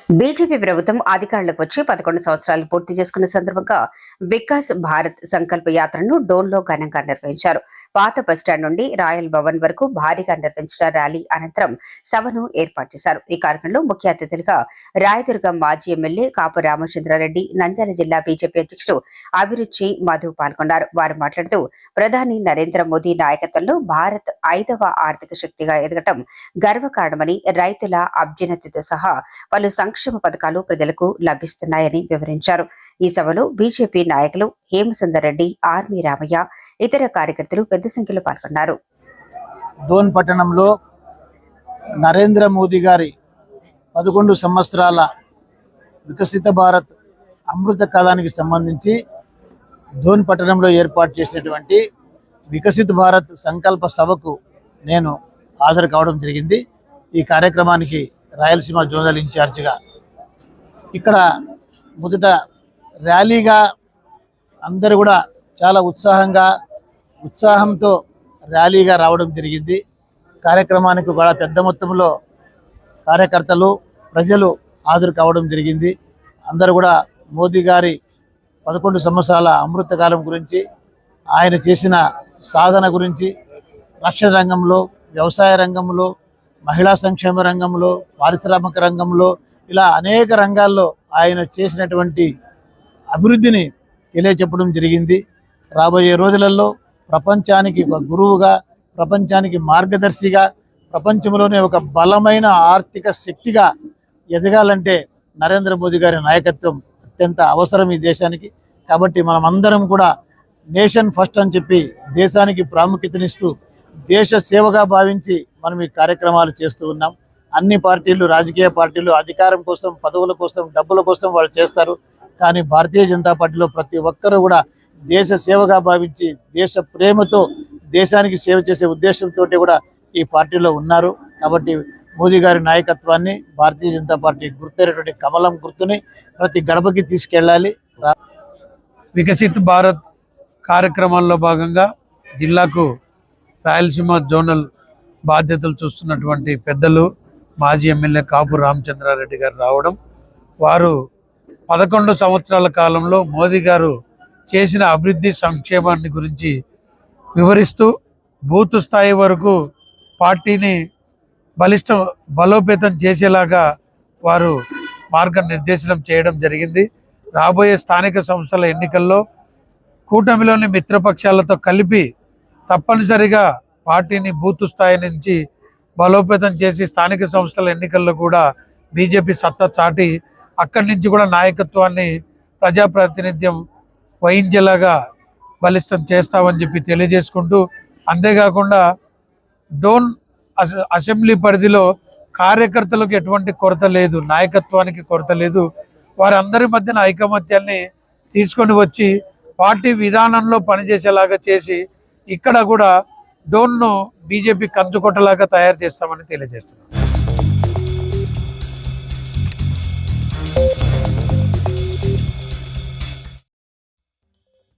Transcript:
BJP ప్రభుత్వం అధికారంలోకి వచ్చి 11 సంవత్సరాలు పూర్తి చేసుకున్న సందర్భంగా వికాస్ భారత్ సంకల్ప యాత్రను డోన్లో ఘనంగా నిర్వహించారు. పాత బస్టాండ్ నుండి రాయల్ భవన్ వరకు భారీగా నిర్వహించిన ర్యాలీ అనంతరం సభను ఏర్పాటు చేశారు. ఈ కార్యక్రమంలో ముఖ్య అతిథులుగా రాయదుర్గం మాజీ ఎమ్మెల్యే కాపు రామచంద్రారెడ్డి, నంద్యాల జిల్లా బీజేపీ అధ్యక్షుడు అభిరుచి మధు పాల్గొన్నారు. వారు మాట్లాడుతూ ప్రధాని నరేంద్ర మోదీ నాయకత్వంలో భారత్ 5వ ఆర్థిక శక్తిగా ఎదగటం గర్వకారణమని, రైతుల అభ్యున్నతితో సహా పలు సంక్షేమ పథకాలు ప్రజలకు లభిస్తున్నాయని వివరించారు. ఈ సభలో బీజేపీ నాయకులు హేమసుందర్ రెడ్డి, ఆర్మీ రామయ్య, ఇతర కార్యకర్తలు పెద్ద సంఖ్యలో పాల్గొన్నారు. దోన్ పట్టణంలో నరేంద్ర మోదీ గారి 11 సంవత్సరాల వికసిత భారత్ అమృత కాలానికి సంబంధించి దోన్ పట్టణంలో ఏర్పాటు చేసినటువంటి వికసిత భారత్ సంకల్ప సభకు నేను హాజరు కావడం జరిగింది. ఈ కార్యక్రమానికి రాయలసీమ జోనల్ ఇన్ఛార్జిగా ఇక్కడ మొదట ర్యాలీగా అందరూ కూడా చాలా ఉత్సాహంతో ర్యాలీగా రావడం జరిగింది. కార్యక్రమానికి కూడా పెద్ద మొత్తంలో కార్యకర్తలు, ప్రజలు హాజరు కావడం జరిగింది. అందరూ కూడా మోదీ గారి 11 సంవత్సరాల అమృతకాలం గురించి, ఆయన చేసిన సాధన గురించి, రక్షణ రంగంలో, వ్యవసాయ రంగంలో, మహిళా సంక్షేమ రంగంలో, పారిశ్రామిక రంగంలో, ఇలా అనేక రంగాల్లో ఆయన చేసినటువంటి అభివృద్ధిని తెలియచెప్పడం జరిగింది. రాబోయే రోజులలో ప్రపంచానికి ఒక గురువుగా, ప్రపంచానికి మార్గదర్శిగా, ప్రపంచంలోనే ఒక బలమైన ఆర్థిక శక్తిగా ఎదగాలంటే నరేంద్ర మోదీ గారి నాయకత్వం అత్యంత అవసరం ఈ దేశానికి. కాబట్టి మనం అందరం కూడా నేషన్ ఫస్ట్ అని చెప్పి దేశానికి ప్రాముఖ్యతనిస్తూ దేశ సేవగా భావించి మనం ఈ కార్యక్రమాలు చేస్తూ ఉన్నాం. అన్ని పార్టీలు, రాజకీయ పార్టీలు అధికారం కోసం, పదవుల కోసం, డబ్బుల కోసం వాళ్ళు చేస్తారు. కానీ భారతీయ జనతా పార్టీలో ప్రతి ఒక్కరూ కూడా దేశ సేవగా భావించి, దేశ ప్రేమతో దేశానికి సేవ చేసే ఉద్దేశంతో కూడా ఈ పార్టీలో ఉన్నారు. కాబట్టి మోదీ గారి నాయకత్వాన్ని, భారతీయ జనతా పార్టీ గుర్తైనటువంటి కమలం గుర్తుని ప్రతి గడపకి తీసుకెళ్ళాలి. వికసిత్ భారత్ కార్యక్రమాల్లో భాగంగా జిల్లాకు రాయలసీమ జోనల్ బాధ్యతలు చూస్తున్నటువంటి పెద్దలు, మాజీ ఎమ్మెల్యే కాపు రామచంద్రారెడ్డి గారు రావడం, వారు 11 సంవత్సరాల కాలంలో మోదీ గారు చేసిన అభివృద్ధి సంక్షేమాన్ని గురించి వివరిస్తూ బూత్ స్థాయి వరకు పార్టీని బలోపేతం చేసేలాగా వారు మార్గనిర్దేశనం చేయడం జరిగింది. రాబోయే స్థానిక సంస్థల ఎన్నికల్లో కూటమిలోని మిత్రపక్షాలతో కలిపి తప్పనిసరిగా పార్టీని బూత్ స్థాయి నుంచి బలోపేతం చేసి స్థానిక సంస్థల ఎన్నికల్లో కూడా బీజేపీ సత్తా చాటి అక్కడి నుంచి కూడా నాయకత్వాన్ని, ప్రజాప్రాతినిధ్యం వహించేలాగా బలిష్టం చేస్తామని చెప్పి తెలియజేసుకుంటూ, అంతేకాకుండా డోన్ అసెంబ్లీ పరిధిలో కార్యకర్తలకు ఎటువంటి కొరత లేదు, నాయకత్వానికి కొరత లేదు. వారందరి మధ్యన ఐకమత్యాన్ని తీసుకొని వచ్చి పార్టీ విధానంలో పనిచేసేలాగా చేసి ఇక్కడ కూడా డోన్ను బీజేపీ కంచుకొట్టలాగా తయారు చేస్తామని తెలియజేస్తున్నారు.